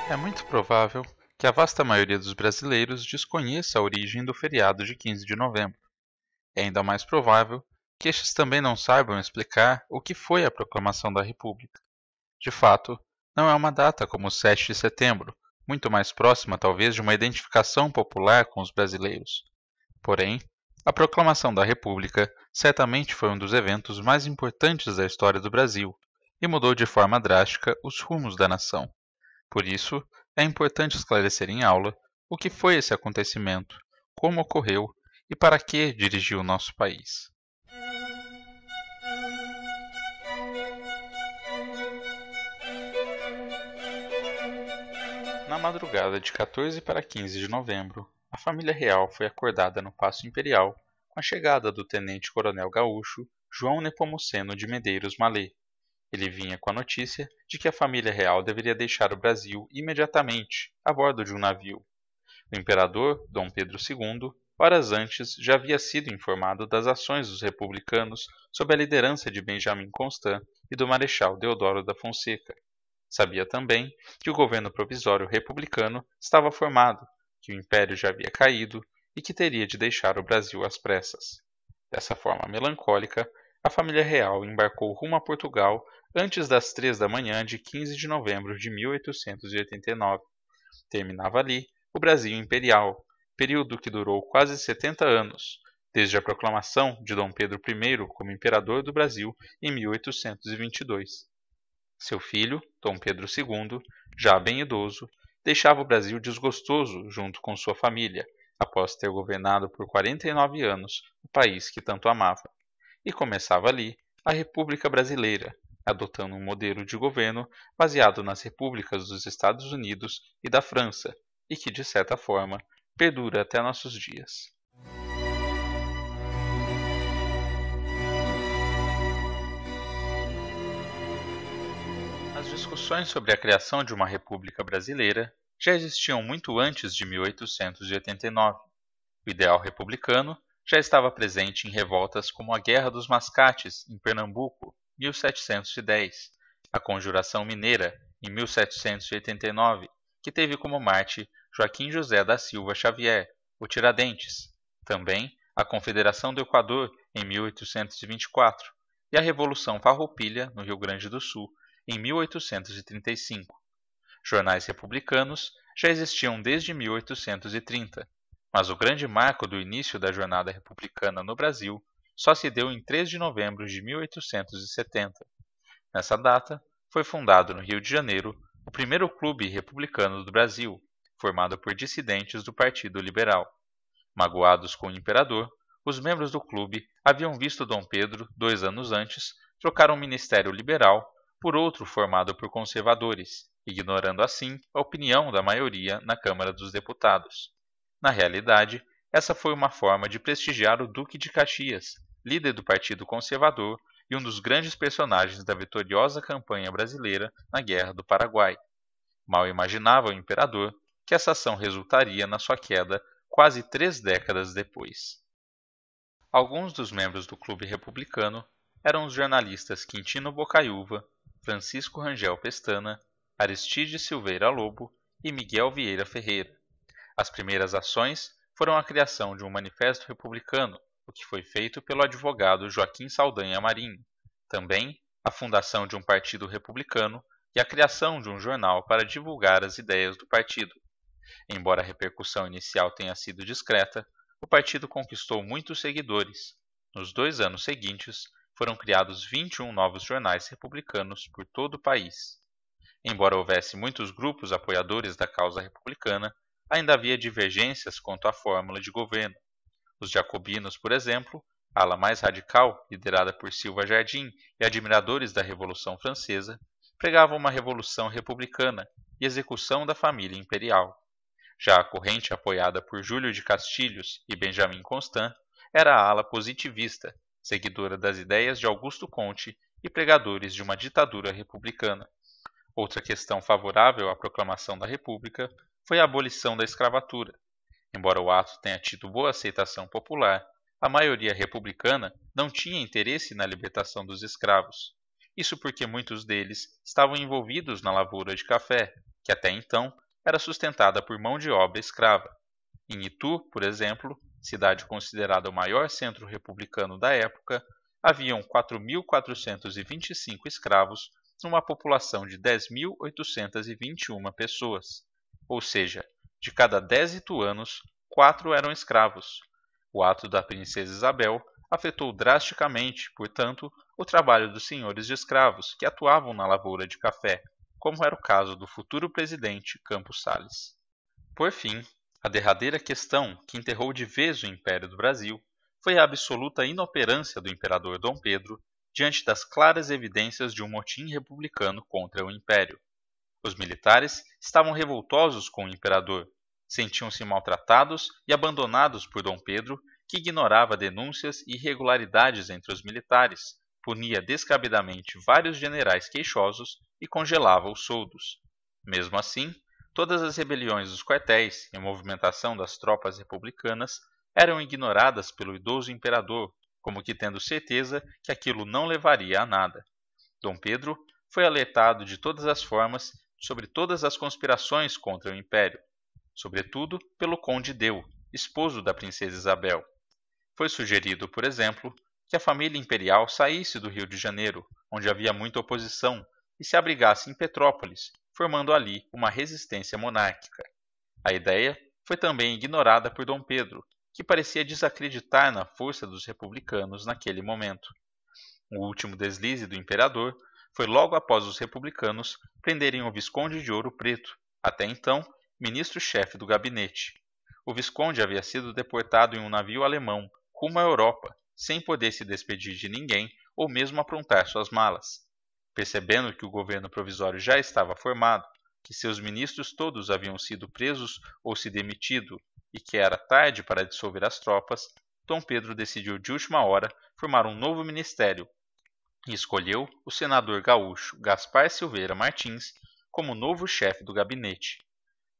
É muito provável que a vasta maioria dos brasileiros desconheça a origem do feriado de 15 de novembro. É ainda mais provável que estes também não saibam explicar o que foi a Proclamação da República. De fato, não é uma data como o 7 de setembro, muito mais próxima talvez de uma identificação popular com os brasileiros. Porém, a Proclamação da República certamente foi um dos eventos mais importantes da história do Brasil e mudou de forma drástica os rumos da nação. Por isso, é importante esclarecer em aula o que foi esse acontecimento, como ocorreu e para que dirigiu o nosso país. Na madrugada de 14 para 15 de novembro, a família real foi acordada no Paço Imperial com a chegada do tenente-coronel gaúcho João Nepomuceno de Medeiros Mallet. Ele vinha com a notícia de que a família real deveria deixar o Brasil imediatamente, a bordo de um navio. O imperador, Dom Pedro II, horas antes já havia sido informado das ações dos republicanos sob a liderança de Benjamin Constant e do Marechal Deodoro da Fonseca. Sabia também que o governo provisório republicano estava formado, que o império já havia caído e que teria de deixar o Brasil às pressas. Dessa forma melancólica, a família real embarcou rumo a Portugal antes das 3 da manhã de 15 de novembro de 1889. Terminava ali o Brasil Imperial, período que durou quase 70 anos, desde a proclamação de Dom Pedro I como imperador do Brasil em 1822. Seu filho, Dom Pedro II, já bem idoso, deixava o Brasil desgostoso junto com sua família, após ter governado por 49 anos o país que tanto amava. E começava ali a República Brasileira, adotando um modelo de governo baseado nas repúblicas dos Estados Unidos e da França, e que, de certa forma, perdura até nossos dias. As discussões sobre a criação de uma República Brasileira já existiam muito antes de 1889. O ideal republicano já estava presente em revoltas como a Guerra dos Mascates, em Pernambuco, 1710, a Conjuração Mineira, em 1789, que teve como Marte Joaquim José da Silva Xavier, o Tiradentes, também a Confederação do Equador, em 1824, e a Revolução Farroupilha, no Rio Grande do Sul, em 1835. Jornais republicanos já existiam desde 1830, mas o grande marco do início da jornada republicana no Brasil só se deu em 3 de novembro de 1870. Nessa data, foi fundado no Rio de Janeiro o primeiro clube republicano do Brasil, formado por dissidentes do Partido Liberal. Magoados com o imperador, os membros do clube haviam visto Dom Pedro, 2 anos antes, trocar um ministério liberal por outro formado por conservadores, ignorando assim a opinião da maioria na Câmara dos Deputados. Na realidade, essa foi uma forma de prestigiar o Duque de Caxias, líder do Partido Conservador e um dos grandes personagens da vitoriosa campanha brasileira na Guerra do Paraguai. Mal imaginava o imperador que essa ação resultaria na sua queda quase 3 décadas depois. Alguns dos membros do Clube Republicano eram os jornalistas Quintino Bocaiúva, Francisco Rangel Pestana, Aristide Silveira Lobo e Miguel Vieira Ferreira. As primeiras ações foram a criação de um manifesto republicano, o que foi feito pelo advogado Joaquim Saldanha Marinho. Também a fundação de um partido republicano e a criação de um jornal para divulgar as ideias do partido. Embora a repercussão inicial tenha sido discreta, o partido conquistou muitos seguidores. Nos 2 anos seguintes, foram criados 21 novos jornais republicanos por todo o país. Embora houvesse muitos grupos apoiadores da causa republicana, ainda havia divergências quanto à fórmula de governo. Os jacobinos, por exemplo, a ala mais radical, liderada por Silva Jardim e admiradores da Revolução Francesa, pregavam uma revolução republicana e execução da família imperial. Já a corrente apoiada por Júlio de Castilhos e Benjamin Constant era a ala positivista, seguidora das ideias de Augusto Conte e pregadores de uma ditadura republicana. Outra questão favorável à proclamação da República foi a abolição da escravatura. Embora o ato tenha tido boa aceitação popular, a maioria republicana não tinha interesse na libertação dos escravos. Isso porque muitos deles estavam envolvidos na lavoura de café, que até então era sustentada por mão de obra escrava. Em Itu, por exemplo, cidade considerada o maior centro republicano da época, haviam 4.425 escravos numa população de 10.821 pessoas, ou seja, de cada 10 ituanos, 4 eram escravos. O ato da princesa Isabel afetou drasticamente, portanto, o trabalho dos senhores de escravos que atuavam na lavoura de café, como era o caso do futuro presidente Campos Salles. Por fim, a derradeira questão que enterrou de vez o Império do Brasil foi a absoluta inoperância do imperador Dom Pedro diante das claras evidências de um motim republicano contra o Império. Os militares estavam revoltosos com o imperador, sentiam-se maltratados e abandonados por Dom Pedro, que ignorava denúncias e irregularidades entre os militares, punia descabidamente vários generais queixosos e congelava os soldos. Mesmo assim, todas as rebeliões dos quartéis e a movimentação das tropas republicanas eram ignoradas pelo idoso imperador, como que tendo certeza que aquilo não levaria a nada. Dom Pedro foi alertado de todas as formas sobre todas as conspirações contra o Império, sobretudo pelo conde Deu, esposo da princesa Isabel. Foi sugerido, por exemplo, que a família imperial saísse do Rio de Janeiro, onde havia muita oposição, e se abrigasse em Petrópolis, formando ali uma resistência monárquica. A ideia foi também ignorada por Dom Pedro, que parecia desacreditar na força dos republicanos naquele momento. O último deslize do imperador foi logo após os republicanos prenderem o Visconde de Ouro Preto, até então ministro-chefe do gabinete. O Visconde havia sido deportado em um navio alemão rumo à Europa, sem poder se despedir de ninguém ou mesmo aprontar suas malas. Percebendo que o governo provisório já estava formado, que seus ministros todos haviam sido presos ou se demitido e que era tarde para dissolver as tropas, Dom Pedro decidiu de última hora formar um novo ministério e escolheu o senador gaúcho Gaspar Silveira Martins como novo chefe do gabinete.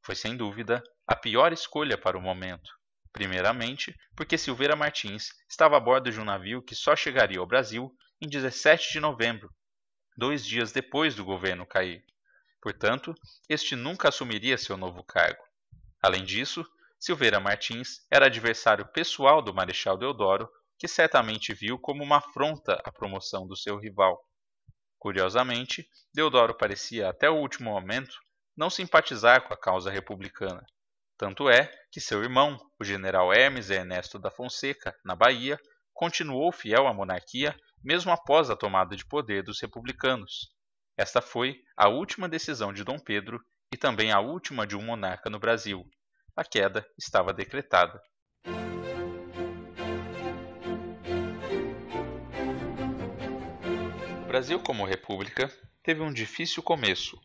Foi sem dúvida a pior escolha para o momento. Primeiramente, porque Silveira Martins estava a bordo de um navio que só chegaria ao Brasil em 17 de novembro, 2 dias depois do governo cair. Portanto, este nunca assumiria seu novo cargo. Além disso, Silveira Martins era adversário pessoal do Marechal Deodoro, que certamente viu como uma afronta à promoção do seu rival. Curiosamente, Deodoro parecia até o último momento não simpatizar com a causa republicana. Tanto é que seu irmão, o general Hermes Ernesto da Fonseca, na Bahia, continuou fiel à monarquia mesmo após a tomada de poder dos republicanos. Esta foi a última decisão de Dom Pedro e também a última de um monarca no Brasil. A queda estava decretada. O Brasil como república teve um difícil começo.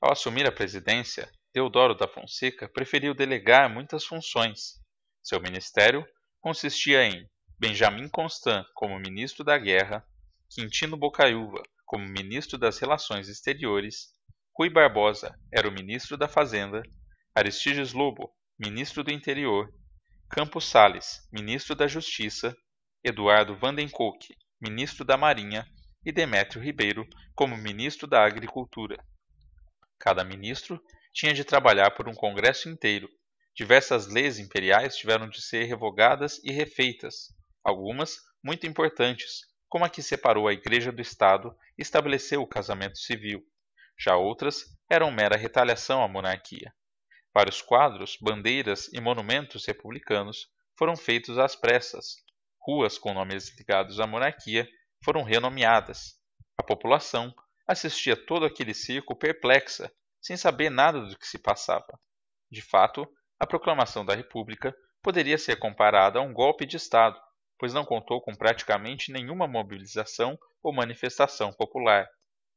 Ao assumir a presidência, Deodoro da Fonseca preferiu delegar muitas funções. Seu ministério consistia em Benjamin Constant como ministro da Guerra, Quintino Bocaiúva como ministro das Relações Exteriores, Rui Barbosa era o ministro da Fazenda, Aristides Lobo, ministro do Interior, Campos Salles, ministro da Justiça, Eduardo Vandencoke, ministro da Marinha e Demétrio Ribeiro como ministro da Agricultura. Cada ministro tinha de trabalhar por um congresso inteiro. Diversas leis imperiais tiveram de ser revogadas e refeitas, algumas muito importantes, como a que separou a Igreja do Estado e estabeleceu o casamento civil. Já outras eram mera retaliação à monarquia. Vários quadros, bandeiras e monumentos republicanos foram feitos às pressas. Ruas com nomes ligados à monarquia foram renomeadas. A população assistia todo aquele circo perplexa, sem saber nada do que se passava. De fato, a proclamação da República poderia ser comparada a um golpe de Estado, pois não contou com praticamente nenhuma mobilização ou manifestação popular.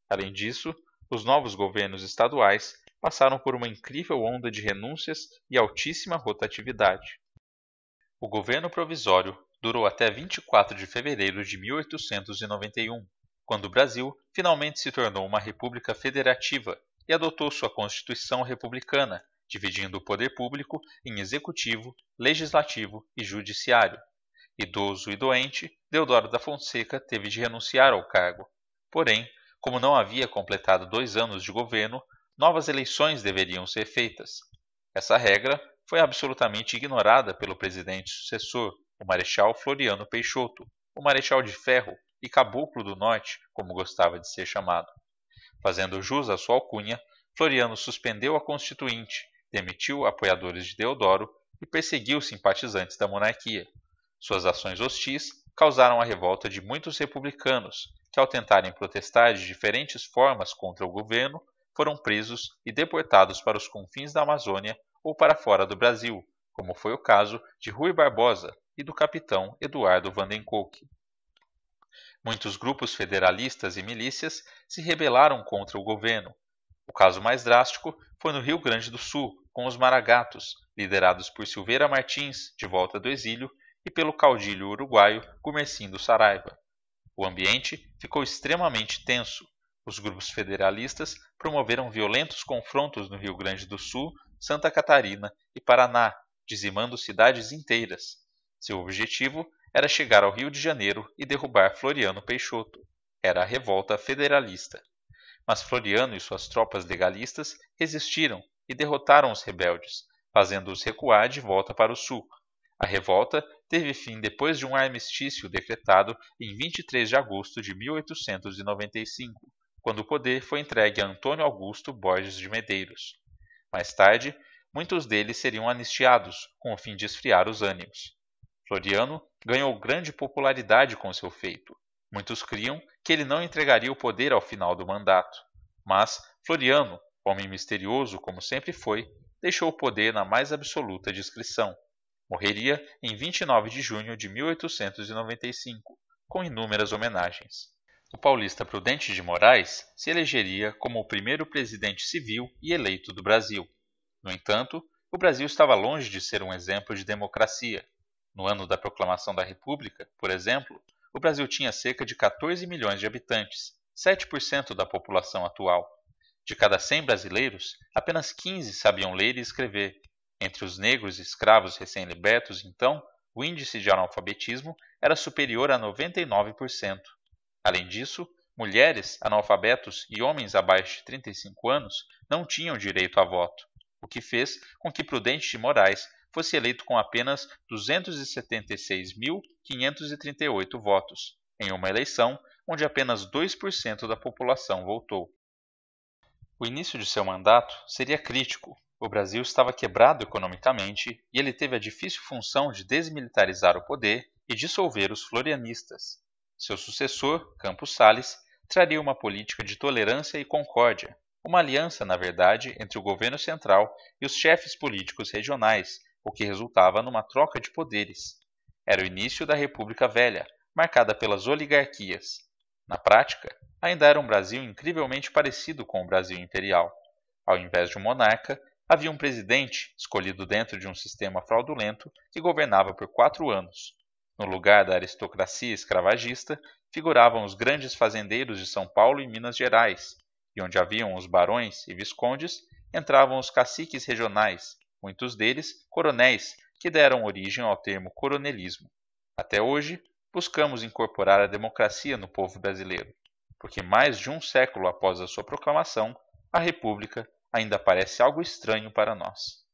Além disso, os novos governos estaduais passaram por uma incrível onda de renúncias e altíssima rotatividade. O governo provisório durou até 24 de fevereiro de 1891, quando o Brasil finalmente se tornou uma república federativa e adotou sua Constituição republicana, dividindo o poder público em executivo, legislativo e judiciário. Idoso e doente, Deodoro da Fonseca teve de renunciar ao cargo. Porém, como não havia completado 2 anos de governo, novas eleições deveriam ser feitas. Essa regra foi absolutamente ignorada pelo presidente sucessor, o Marechal Floriano Peixoto, o Marechal de Ferro e Caboclo do Norte, como gostava de ser chamado. Fazendo jus à sua alcunha, Floriano suspendeu a Constituinte, demitiu apoiadores de Deodoro e perseguiu simpatizantes da monarquia. Suas ações hostis causaram a revolta de muitos republicanos, que, ao tentarem protestar de diferentes formas contra o governo, foram presos e deportados para os confins da Amazônia ou para fora do Brasil, como foi o caso de Rui Barbosa e do capitão Eduardo Vandencoke. Muitos grupos federalistas e milícias se rebelaram contra o governo. O caso mais drástico foi no Rio Grande do Sul, com os Maragatos, liderados por Silveira Martins, de volta do exílio, e pelo caudilho uruguaio Gumercindo Saraiva. O ambiente ficou extremamente tenso. Os grupos federalistas promoveram violentos confrontos no Rio Grande do Sul, Santa Catarina e Paraná, dizimando cidades inteiras. Seu objetivo era chegar ao Rio de Janeiro e derrubar Floriano Peixoto. Era a revolta federalista. Mas Floriano e suas tropas legalistas resistiram e derrotaram os rebeldes, fazendo-os recuar de volta para o sul. A revolta teve fim depois de um armistício decretado em 23 de agosto de 1895, quando o poder foi entregue a Antônio Augusto Borges de Medeiros. Mais tarde, muitos deles seriam anistiados, com o fim de esfriar os ânimos. Floriano ganhou grande popularidade com seu feito. Muitos criam que ele não entregaria o poder ao final do mandato. Mas Floriano, homem misterioso como sempre foi, deixou o poder na mais absoluta discrição. Morreria em 29 de junho de 1895, com inúmeras homenagens. O paulista Prudente de Moraes se elegeria como o primeiro presidente civil e eleito do Brasil. No entanto, o Brasil estava longe de ser um exemplo de democracia. No ano da proclamação da República, por exemplo, o Brasil tinha cerca de 14 milhões de habitantes, 7% da população atual. De cada 100 brasileiros, apenas 15 sabiam ler e escrever. Entre os negros e escravos recém-libertos, então, o índice de analfabetismo era superior a 99%. Além disso, mulheres, analfabetos e homens abaixo de 35 anos não tinham direito a voto, o que fez com que Prudente de Moraes fosse eleito com apenas 276.538 votos, em uma eleição onde apenas 2% da população votou. O início de seu mandato seria crítico. O Brasil estava quebrado economicamente e ele teve a difícil função de desmilitarizar o poder e dissolver os florianistas. Seu sucessor, Campos Salles, traria uma política de tolerância e concórdia, uma aliança, na verdade, entre o governo central e os chefes políticos regionais, o que resultava numa troca de poderes. Era o início da República Velha, marcada pelas oligarquias. Na prática, ainda era um Brasil incrivelmente parecido com o Brasil imperial. Ao invés de um monarca, havia um presidente, escolhido dentro de um sistema fraudulento, que governava por 4 anos. No lugar da aristocracia escravagista, figuravam os grandes fazendeiros de São Paulo e Minas Gerais, e onde haviam os barões e viscondes, entravam os caciques regionais, muitos deles coronéis, que deram origem ao termo coronelismo. Até hoje, buscamos incorporar a democracia no povo brasileiro, porque mais de um século após a sua proclamação, a República ainda parece algo estranho para nós.